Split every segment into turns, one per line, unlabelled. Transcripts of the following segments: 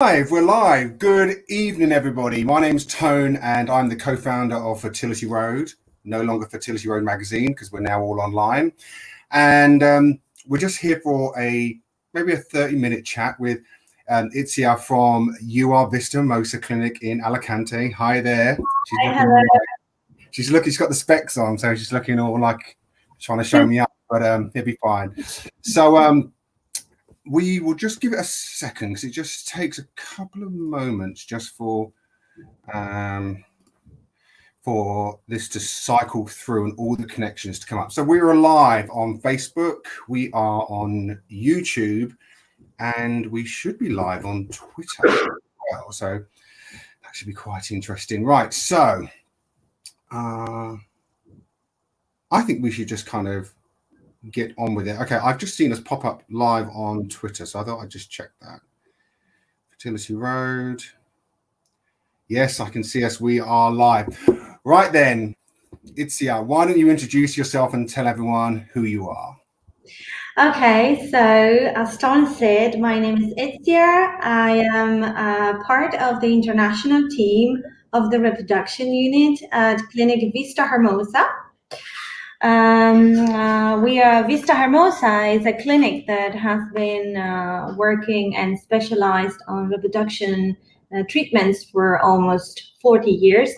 We're live. Good evening, everybody. My name's Tone, and I'm the co-founder of Fertility Road, no longer Fertility Road magazine because we're now all online. And we're just here for maybe a 30-minute chat with Itziar from UR Vistahermosa clinic in Alicante. Hi there.
Hello.
She's got the specs on, so she's looking all like trying to show me up, but it'll be fine. So we will just give it a second because it just takes a couple of moments just for this to cycle through and all the connections to come up. So we're live on Facebook, we are on YouTube, and we should be live on Twitter as well. So that should be quite interesting. Right, so I think we should just kind of get on with it. Okay, I've just seen us pop up live on Twitter, so I thought I'd just check that. Fertility Road. Yes, I can see us. We are live. Right then, Itziar, why don't you introduce yourself and tell everyone who you are?
Okay, so as Tom said, my name is Itziar. I am part of the international team of the reproduction unit at Clinic Vistahermosa. Vistahermosa is a clinic that has been working and specialized on reproduction treatments for almost 40 years.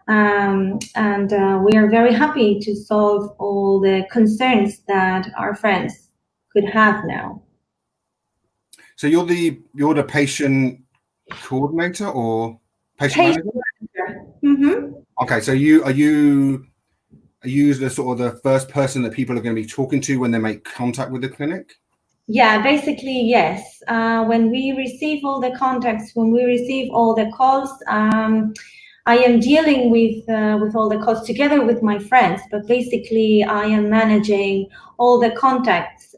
We are very happy to solve all the concerns that our friends could have now.
So you're the patient coordinator or patient manager?
Mm-hmm.
Okay, so are you the sort of the first person that people are going to be talking to when they make contact with the clinic?
Yeah, basically, yes. When we receive all the contacts, when we receive all the calls, I am dealing with all the calls together with my friends, but basically I am managing all the contacts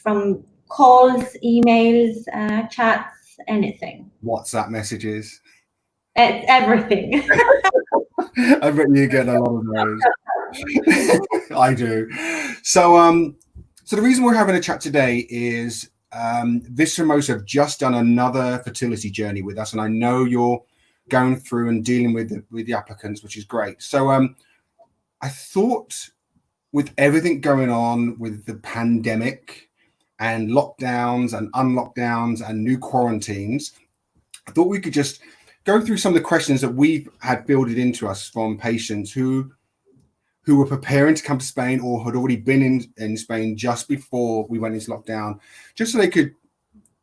from calls, emails, chats, anything.
WhatsApp messages.
It's everything.
I bet you get a lot of those. I do. So the reason we're having a chat today is Vistahermosa have just done another fertility journey with us, and I know you're going through and dealing with the applicants, which is great. So I thought, with everything going on with the pandemic and lockdowns and unlockdowns and new quarantines, I thought we could just go through some of the questions that we've had fielded into us from patients who were preparing to come to Spain or had already been in Spain just before we went into lockdown, just so they could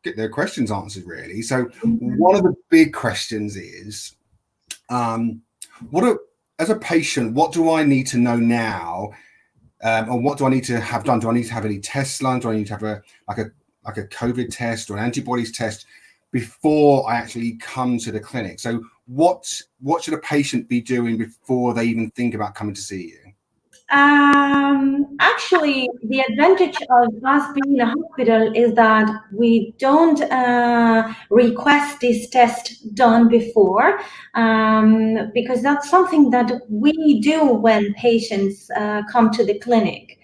get their questions answered, really. So one of the big questions is, as a patient, what do I need to know now? And what do I need to have done? Do I need to have any tests done? Do I need to have a COVID test or an antibodies test before I actually come to the clinic? So what should a patient be doing before they even think about coming to see you?
Actually, the advantage of us being in a hospital is that we don't request this test done before, because that's something that we do when patients come to the clinic.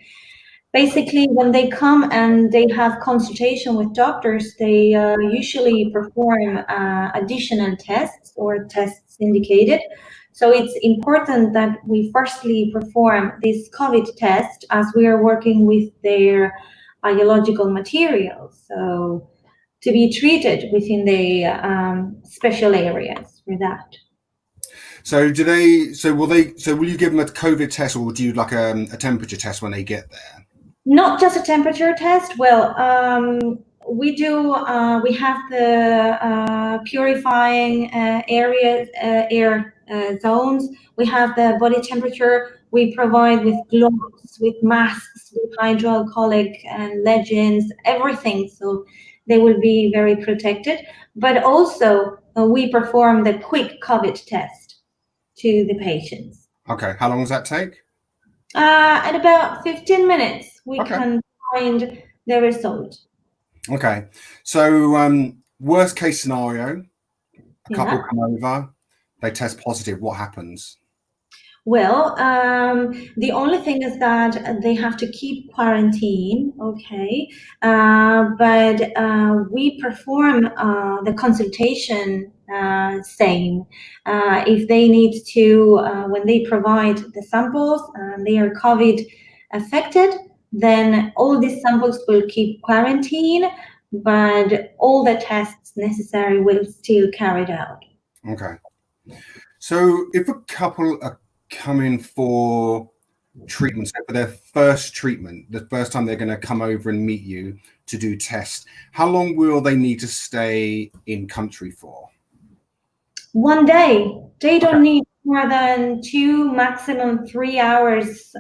Basically, when they come and they have consultation with doctors, they usually perform additional tests or tests indicated. So it's important that we firstly perform this COVID test as we are working with their biological materials. So to be treated within the special areas for that.
So will you give them a COVID test, or do you like a temperature test when they get there?
Not just a temperature test. Well, we do. We have the purifying areas, air zones. We have the body temperature. We provide with gloves, with masks, with hydroalcoholic and legends, everything. So they will be very protected. But also, we perform the quick COVID test to the patients.
Okay. How long does that take?
At about 15 minutes, we can find the result.
Okay. So worst case scenario, a couple come over, they test positive. What happens?
Well, the only thing is that they have to keep quarantine, okay? But we perform the consultation same. If they need to, when they provide the samples, they are COVID affected, then all these samples will keep quarantine, but all the tests necessary will still carried out.
Okay. So if a couple are coming for treatment, so for their first treatment, the first time they're going to come over and meet you to do tests, how long will they need to stay in country for?
1 day. They don't need more than 2, maximum 3 hours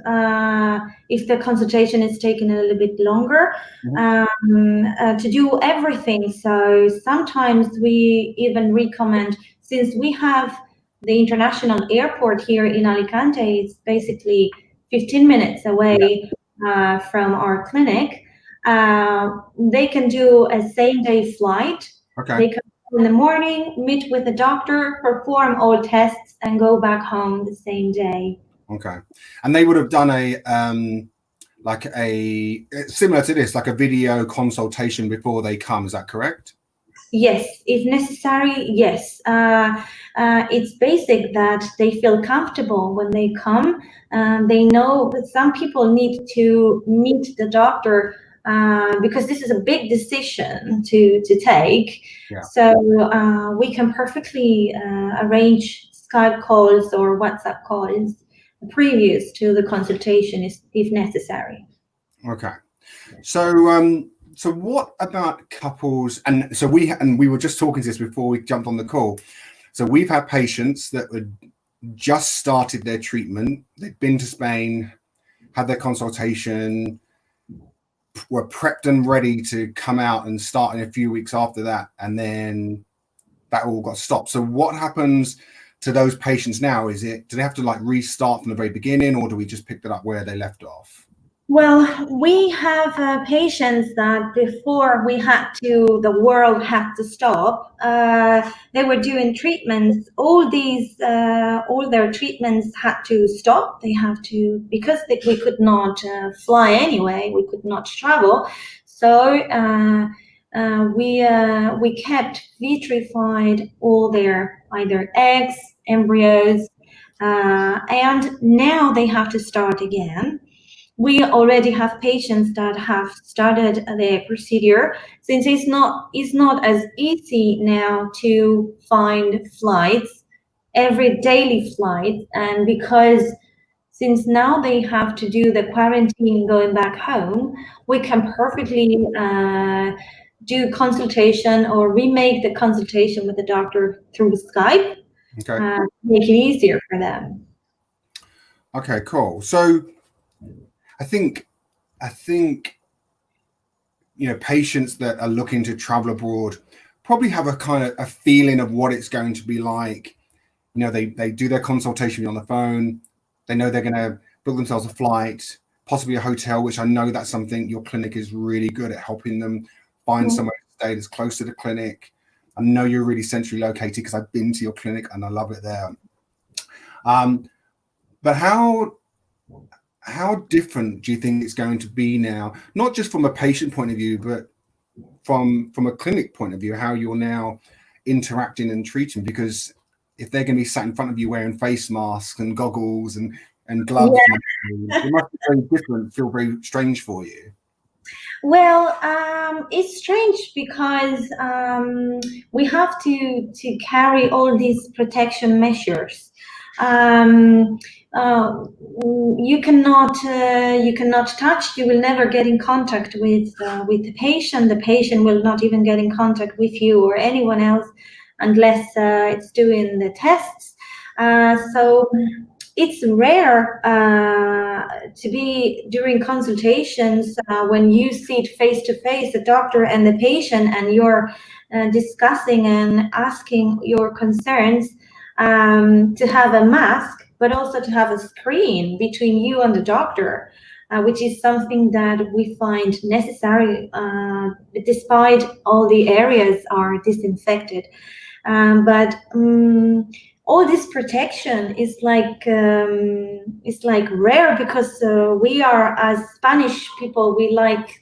if the consultation is taking a little bit longer to do everything. So sometimes we even recommend, since we have the international airport here in Alicante, it's basically 15 minutes away from our clinic. They can do a same-day flight.
Okay.
They can in the morning, meet with the doctor, perform all tests, and go back home the same day.
Okay. And they would have done a like a similar to this, like a video consultation before they come. Is that correct?
Yes, if necessary, yes. It's basic that they feel comfortable when they come. They know that some people need to meet the doctor because this is a big decision to take.
Yeah.
So we can perfectly arrange Skype calls or WhatsApp calls previous to the consultation if necessary.
Okay. So what about couples? And so we were just talking to this before we jumped on the call. So we've had patients that were just started their treatment. They've been to Spain, had their consultation, were prepped and ready to come out and start in a few weeks after that, and then that all got stopped. So what happens to those patients now? Do they have to like restart from the very beginning, or do we just pick that up where they left off?
Well, we have patients that before the world had to stop, they were doing treatments. All their treatments had to stop. They have to, because we could not fly anyway, we could not travel. So we kept vitrified all their either eggs, embryos, and now they have to start again. We already have patients that have started the procedure, since it's not as easy now to find flights, every daily flights, and because since now they have to do the quarantine going back home, we can perfectly do consultation or remake the consultation with the doctor through Skype, make it easier for them.
Okay, cool. So I think patients that are looking to travel abroad probably have a kind of a feeling of what it's going to be like. They do their consultation on the phone. They know they're going to book themselves a flight, possibly a hotel, which I know that's something your clinic is really good at helping them find somewhere to stay that's close to the clinic. I know you're really centrally located because I've been to your clinic and I love it there. But how different do you think it's going to be now, not just from a patient point of view, but from a clinic point of view, how you're now interacting and treating? Because if they're going to be sat in front of you wearing face masks and goggles and gloves, it must be very different, feel very strange for you.
Well, it's strange because we have to carry all these protection measures. You cannot touch. You will never get in contact with the patient. The patient will not even get in contact with you or anyone else unless it's doing the tests. So it's rare to be during consultations when you sit face to face, the doctor and the patient, and you're discussing and asking your concerns, to have a mask, but also to have a screen between you and the doctor, which is something that we find necessary, despite all the areas are disinfected. But all this protection is like rare, because we are, as Spanish people, we like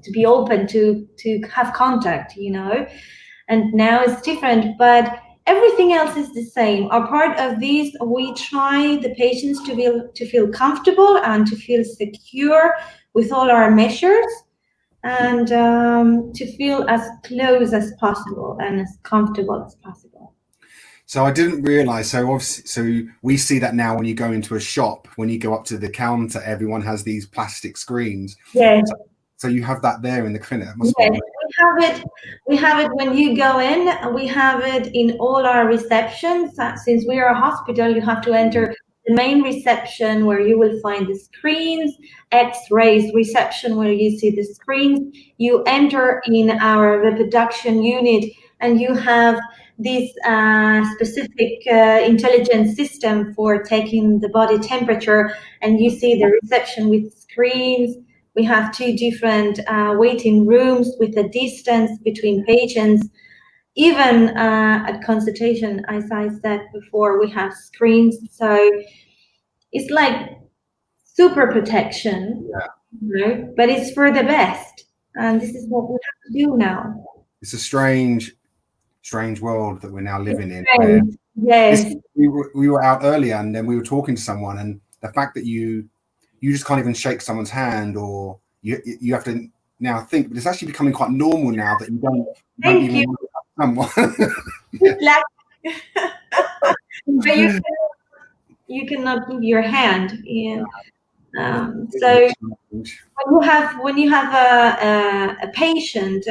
to be open to have contact, and now it's different, but everything else is the same. A part of this, we try the patients to feel comfortable and to feel secure with all our measures, and to feel as close as possible and as comfortable as possible.
So I didn't realize. So obviously, so we see that now when you go into a shop, when you go up to the counter, everyone has these plastic screens.
Yes.
So you have that there in the clinic. It must
Yes,
be.
we have it when you go in. We have it in all our receptions. Since we are a hospital, you have to enter the main reception, where you will find the screens, X-rays reception, where you see the screens. You enter in our reproduction unit, and you have this specific intelligent system for taking the body temperature, and you see the reception with screens. We have 2 different waiting rooms with a distance between patients. Even at consultation, as I said before, we have screens. So it's like super protection, but it's for the best. And this is what we have to do now.
It's a strange world that we're now living in.
Where, yes.
We were out earlier, and then we were talking to someone, and the fact that you just can't even shake someone's hand, or you have to now think, but it's actually becoming quite normal now that you don't even look at someone.
Like, but you cannot give your hand. Yeah. So when you have a patient,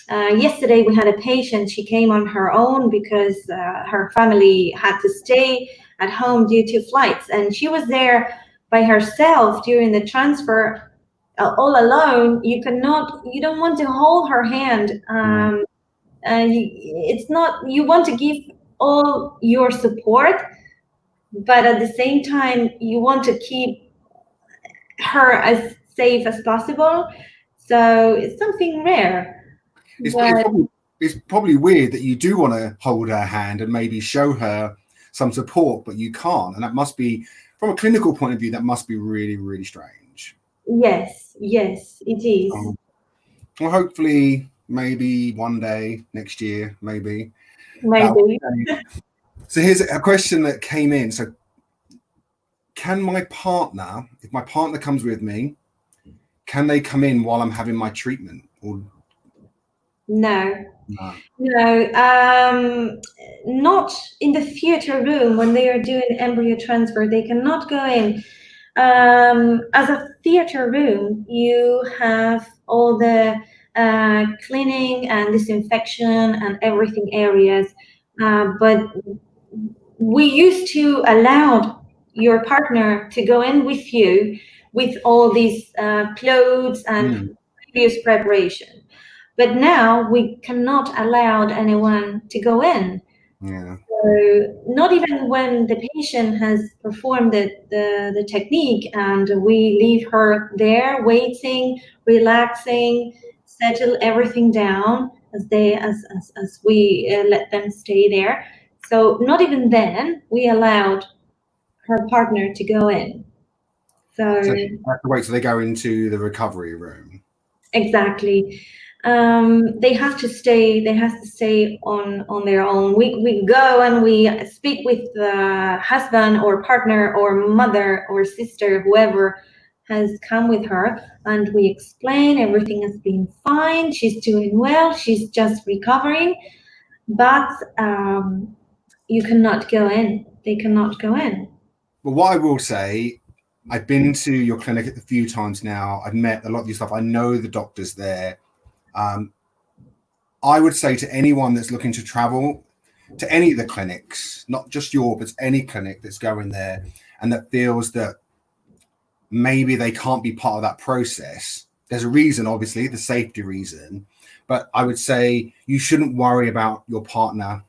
yesterday we had a patient. She came on her own because her family had to stay at home due to flights, and she was there by herself during the transfer, all alone. You don't want to hold her hand. It's not, you want to give all your support, but at the same time you want to keep her as safe as possible. So it's something rare.
It's probably weird that you do want to hold her hand and maybe show her some support, but you can't. And that must be, from a clinical point of view, that must be really, really strange.
Yes, it is.
Well, hopefully, maybe one day next year, maybe. So here's a question that came in. So can my partner, if my partner comes with me, can they come in while I'm having my treatment? Or
no, not in the theater room when they are doing embryo transfer. They cannot go in. As a theater room, you have all the cleaning and disinfection and everything areas, but we used to allow your partner to go in with you with all these clothes and previous preparation. But now we cannot allow anyone to go in.
Yeah.
So not even when the patient has performed the technique and we leave her there waiting, relaxing, settle everything down as we let them stay there. So not even then we allowed her partner to go in. So
you have to wait till they go into the recovery room.
Exactly. They have to stay. They have to stay on their own. We go and we speak with the husband or partner or mother or sister, whoever has come with her, and we explain everything has been fine. She's doing well. She's just recovering, but you cannot go in. They cannot go in.
But what I will say, I've been to your clinic a few times now. I've met a lot of your stuff. I know the doctors there. I would say to anyone that's looking to travel to any of the clinics, not just your, but any clinic that's going there and that feels that maybe they can't be part of that process. There's a reason, obviously, the safety reason. But I would say you shouldn't worry about your partner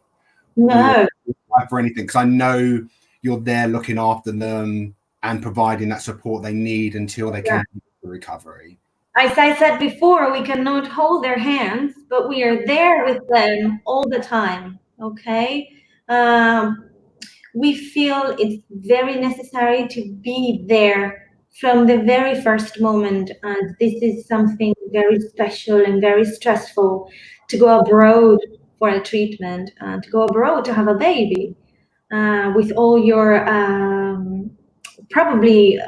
for anything, because I know you're there looking after them and providing that support they need until they can do the recovery.
As I said before, we cannot hold their hands, but we are there with them all the time, okay? we feel it's very necessary to be there from the very first moment. And this is something very special and very stressful, to go abroad for a treatment, to go abroad to have a baby, with all your probably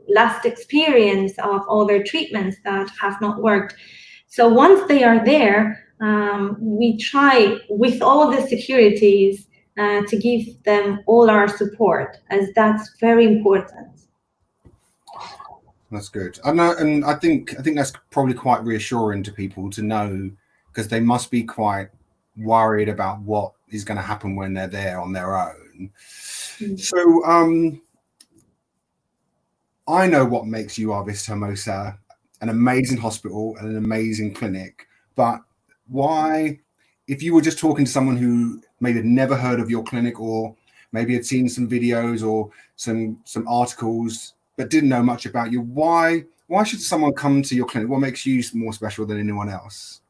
last experience of all their treatments that have not worked. So once they are there, we try with all the securities to give them all our support, as that's very important.
That's good. I know, and I think that's probably quite reassuring to people to know, because they must be quite worried about what is going to happen when they're there on their own. So I know what makes UR Vistahermosa an amazing hospital and an amazing clinic, but why, if you were just talking to someone who maybe had never heard of your clinic, or maybe had seen some videos or some articles but didn't know much about you, why should someone come to your clinic? What makes you more special than anyone else?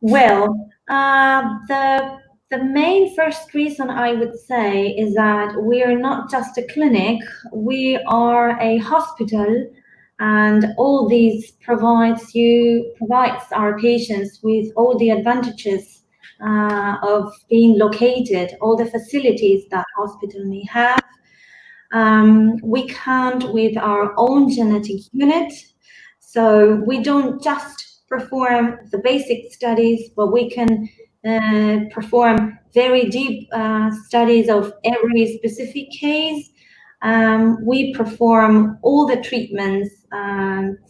Well, the main first reason I would say is that we are not just a clinic, we are a hospital, and all these provides our patients with all the advantages of being located, all the facilities that hospital may have. We count with our own genetic unit, so we don't just perform the basic studies, but we can perform very deep studies of every specific case. We perform all the treatments,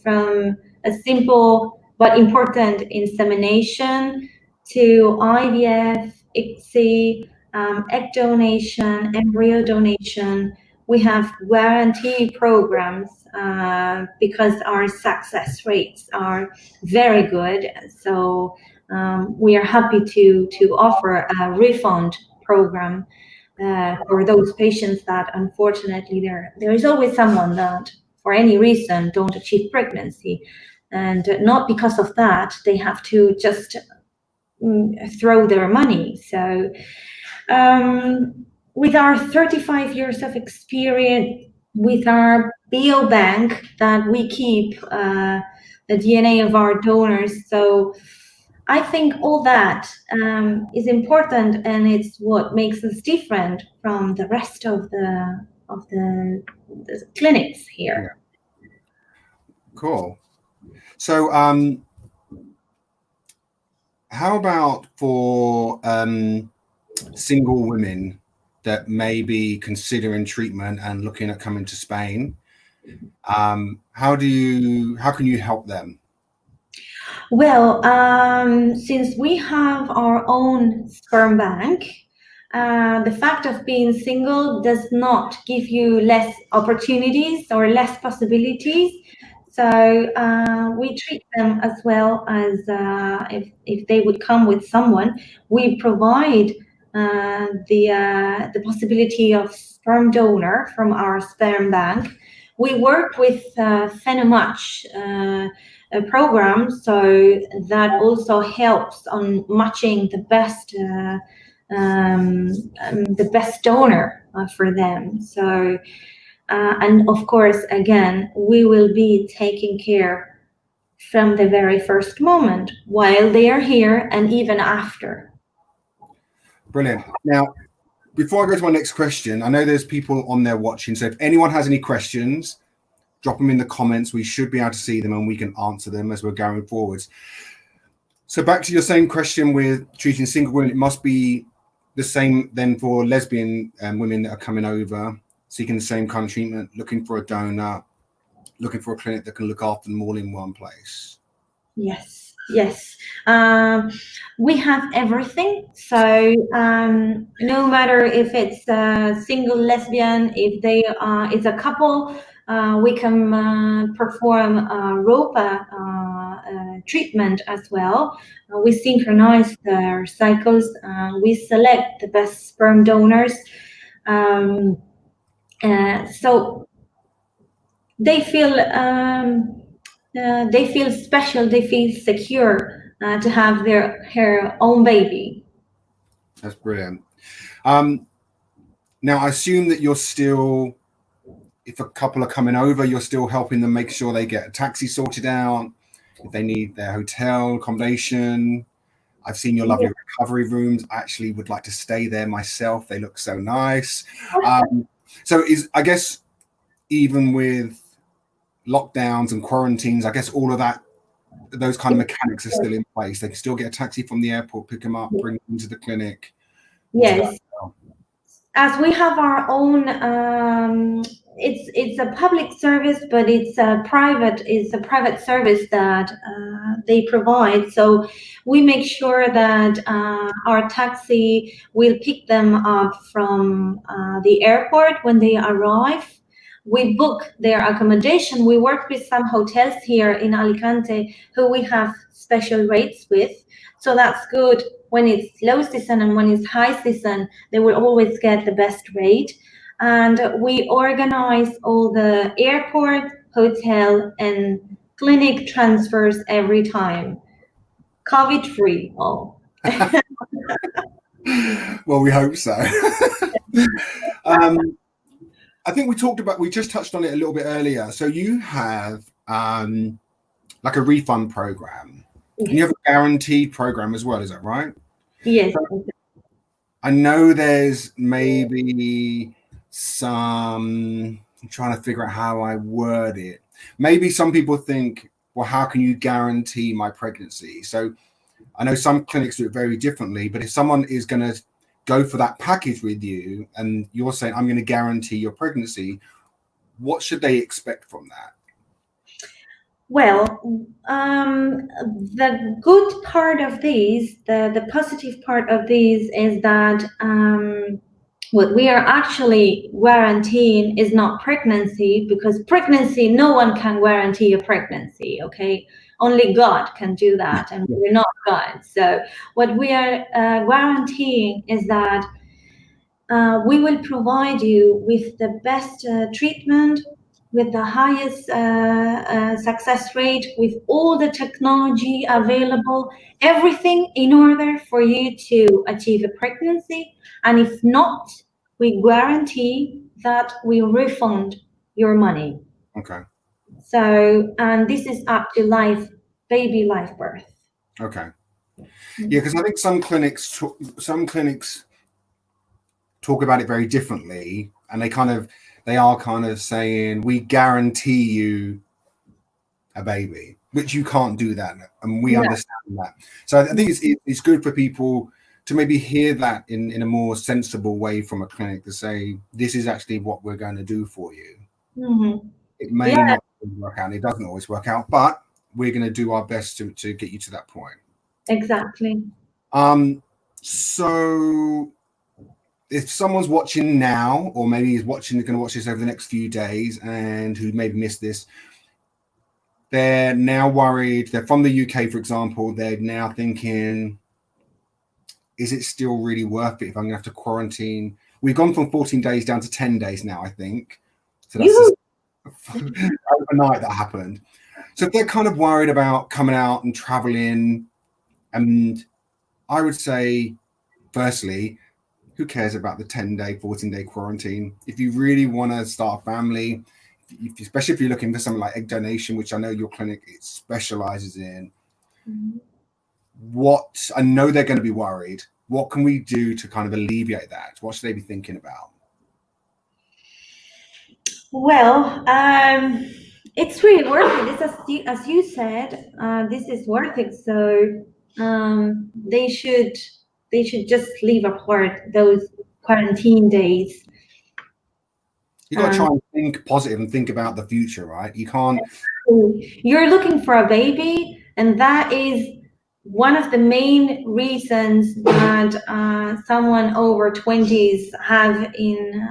from a simple but important insemination to IVF, ICSI, egg donation, embryo donation. We have guarantee programs because our success rates are very good. So we are happy to offer a refund program for those patients that, unfortunately, there is always someone that for any reason don't achieve pregnancy, and not because of that they have to just throw their money. So with our 35 years of experience, with our biobank that we keep the DNA of our donors, so I think all that is important, and it's what makes us different from the rest of the clinics here.
Yeah. Cool. So how about for single women that may be considering treatment and looking at coming to Spain? How can you help them?
Well, since we have our own sperm bank, the fact of being single does not give you less opportunities or less possibilities. So we treat them as well as if they would come with someone. We provide the possibility of sperm donor from our sperm bank. We work with Phenomatch program, so that also helps on matching the best donor for them. So and of course, again, we will be taking care from the very first moment while they are here and even after.
Brilliant. Now, before I go to my next question, I know there's people on there watching, so if anyone has any questions, drop them in the comments. We should be able to see them and we can answer them as we're going forwards. So back to your same question with treating single women, it must be the same then for lesbian women that are coming over, seeking the same kind of treatment, looking for a donor, looking for a clinic that can look after them all in one place.
Yes, yes. We have everything. So no matter if it's a single lesbian, if they it's a couple, we can perform ROPA treatment as well. We synchronize their cycles. We select the best sperm donors. So they feel special, they feel secure to have her own baby.
That's brilliant. Now, I assume that you're still, if a couple are coming over, you're still helping them make sure they get a taxi sorted out, if they need their hotel accommodation. I've seen your lovely recovery rooms. I actually would like to stay there myself. They look so nice. So I guess even with lockdowns and quarantines, I guess all of that, those kind of mechanics are still in place. They can still get a taxi from the airport, pick them up, bring them to the clinic.
Yes. As we have our own, it's a public service, but it's a private service that they provide. So we make sure that our taxi will pick them up from the airport when they arrive. We book their accommodation. We work with some hotels here in Alicante who we have special rates with. So that's good. When it's low season and when it's high season, they will always get the best rate. And we organize all the airport, hotel, and clinic transfers every time. COVID-free, all.
Well, we hope so. I think we just touched on it a little bit earlier. So you have like a refund program.
Yes.
And you have a guaranteed program as well, is that right?
Yes.
So I know there's maybe some, I'm trying to figure out how I word it. Maybe some people think, well, how can you guarantee my pregnancy? So I know some clinics do it very differently, but if someone is going to go for that package with you and you're saying, I'm going to guarantee your pregnancy, what should they expect from that?
Well, the good part of these, the positive part of these is that what we are actually guaranteeing is not pregnancy, because pregnancy, no one can guarantee a pregnancy, okay? Only God can do that, and we're not God. So what we are guaranteeing is that we will provide you with the best treatment, with the highest success rate, with all the technology available, everything in order for you to achieve a pregnancy. And if not, we guarantee that we refund your money.
Okay.
So, and this is up to baby live birth.
Okay. Yeah, because I think some clinics talk about it very differently, and they are kind of saying, we guarantee you a baby, which you can't do that, and we understand that. So I think it's good for people to maybe hear that in a more sensible way from a clinic, to say, this is actually what we're going to do for you.
Mm-hmm.
It may not work out, it doesn't always work out, but we're going to do our best to get you to that point.
Exactly.
So if someone's watching now, or maybe is going to watch this over the next few days, and who maybe missed this, they're now worried. They're from the UK, for example. They're now thinking, is it still really worth it if I'm going to have to quarantine? We've gone from 14 days down to 10 days now, I think. So that's just overnight that happened. So if they're kind of worried about coming out and traveling, and I would say, firstly, who cares about the 10-day, 14-day quarantine? If you really want to start a family, especially if you're looking for something like egg donation, which I know your clinic specializes in, what, I know they're going to be worried. What can we do to kind of alleviate that? What should they be thinking about?
Well, it's really worth it. As you said, this is worth it. So they should just leave apart those quarantine days.
You got to try and think positive and think about the future, right? You can't.
You're looking for a baby, and that is one of the main reasons that someone over 20s have in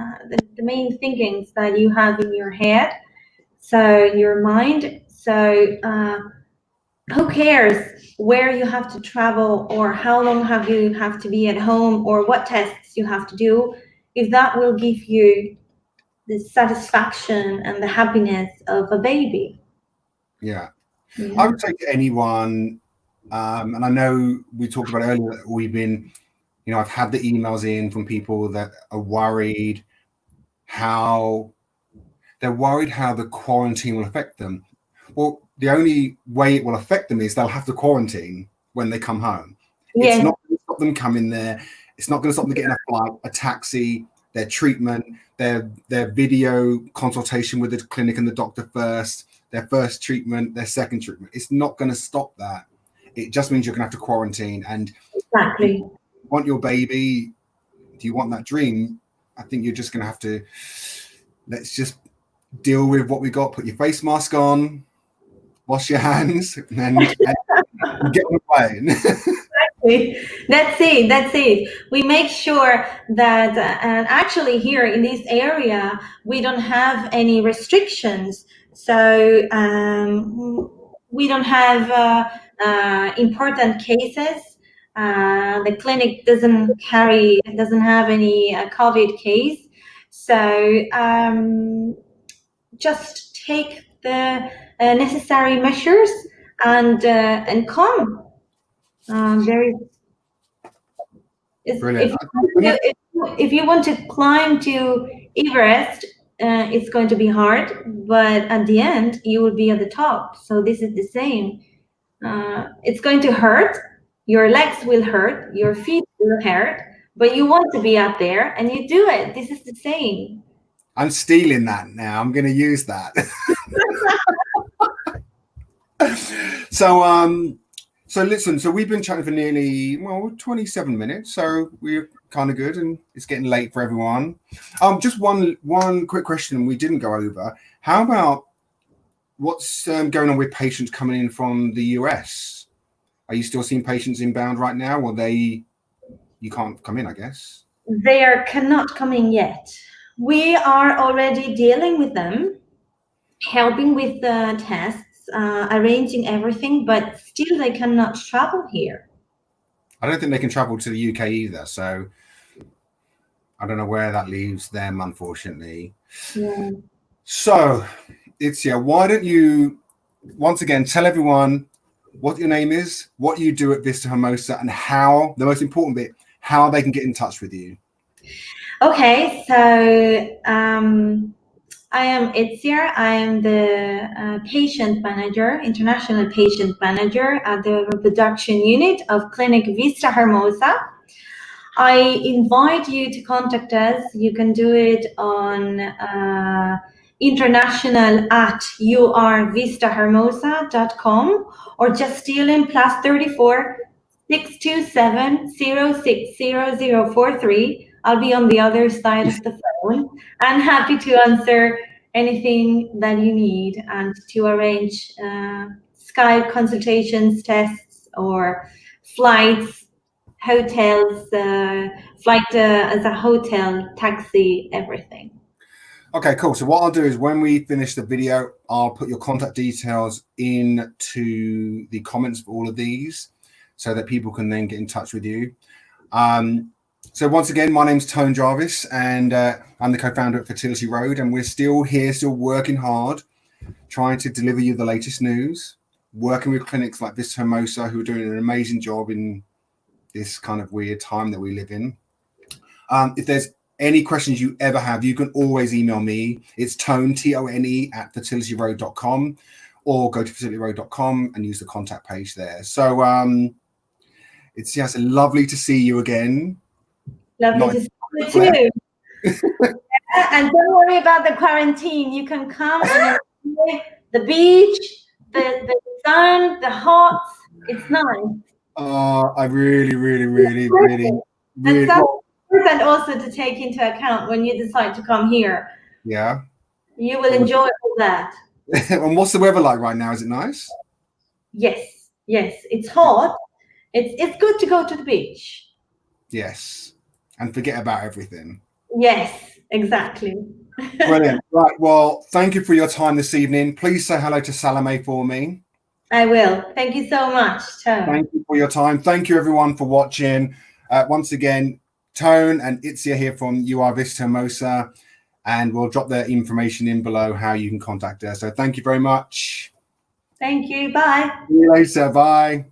the main thinkings that you have in your head, so your mind. So who cares where you have to travel, or how long you have to be at home, or what tests you have to do, if that will give you the satisfaction and the happiness of a baby.
Yeah. I would say to anyone, and I know we talked about earlier that we've been I've had the emails in from people that are worried how the quarantine will affect them. Well, the only way it will affect them is they'll have to quarantine when they come home. It's
Yes,
not going to stop them coming there. It's not going to stop them getting a flight, a taxi, their treatment, their video consultation with the clinic and the doctor first, their first treatment, their second treatment. It's not going to stop that. It just means you're going to have to quarantine. And
exactly.
you want your baby, do you want that dream? I think you're just going to have to, let's just deal with what we got. Put your face mask on, wash your hands, and get on the plane.
That's it. We make sure that actually here in this area, we don't have any restrictions. So we don't have important cases. The clinic doesn't have any COVID case. So just take the necessary measures and come.
Brilliant.
If you want to climb to Everest, it's going to be hard, but at the end you will be at the top. So this is the same. It's going to hurt. Your legs will hurt. Your feet will hurt. But you want to be up there, and you do it. This is the same.
I'm stealing that now. I'm going to use that. So listen, so we've been chatting for nearly 27 minutes, so we're kind of good, and it's getting late for everyone. Just one quick question we didn't go over. How about what's going on with patients coming in from the US? Are you still seeing patients inbound right now, or you can't come in, I guess?
They cannot come in yet. We are already dealing with them, helping with the tests. Arranging everything, but still they cannot travel here.
I don't think they can travel to the UK either, so I don't know where that leaves them, unfortunately.
Yeah.
So, Itziar, why don't you once again tell everyone what your name is, what you do at Vistahermosa, and how, the most important bit, how they can get in touch with you.
Okay, so I am Itziar. I am the patient manager, international patient manager at the reproduction unit of Clinic Vistahermosa. I invite you to contact us. You can do it on international at urvistahermosa.com or just deal in +34 627 060043. I'll be on the other side of the phone. I'm happy to answer anything that you need and to arrange Skype consultations, tests, or flights, hotels, flight as a hotel, taxi, everything.
Okay, cool. So what I'll do is when we finish the video, I'll put your contact details into the comments of all of these so that people can then get in touch with you. So once again, my name's Tone Jarvis, and I'm the co-founder at Fertility Road, and we're still here, still working hard, trying to deliver you the latest news, working with clinics like Vistahermosa, who are doing an amazing job in this kind of weird time that we live in. If there's any questions you ever have, you can always email me. It's Tone, Tone, at fertilityroad.com, or go to fertilityroad.com and use the contact page there. So it's just lovely to see you again.
Lovely to see you too. And don't worry about the quarantine. You can come and enjoy the beach, the sun, the hot. It's nice.
I really.
And something important also to take into account when you decide to come here.
Yeah.
You will enjoy all that.
And what's the weather like right now? Is it nice?
Yes. It's hot. It's good to go to the beach.
Yes. And forget about everything.
Yes, exactly.
Brilliant. Right. Well, thank you for your time this evening. Please say hello to Salome for me.
I will. Thank you so much, Tone.
Thank you for your time. Thank you, everyone, for watching. Once again, Tone and Itziar here from UR Vistahermosa, and we'll drop their information in below how you can contact us. So thank you very much.
Thank you. Bye.
See you later. Bye.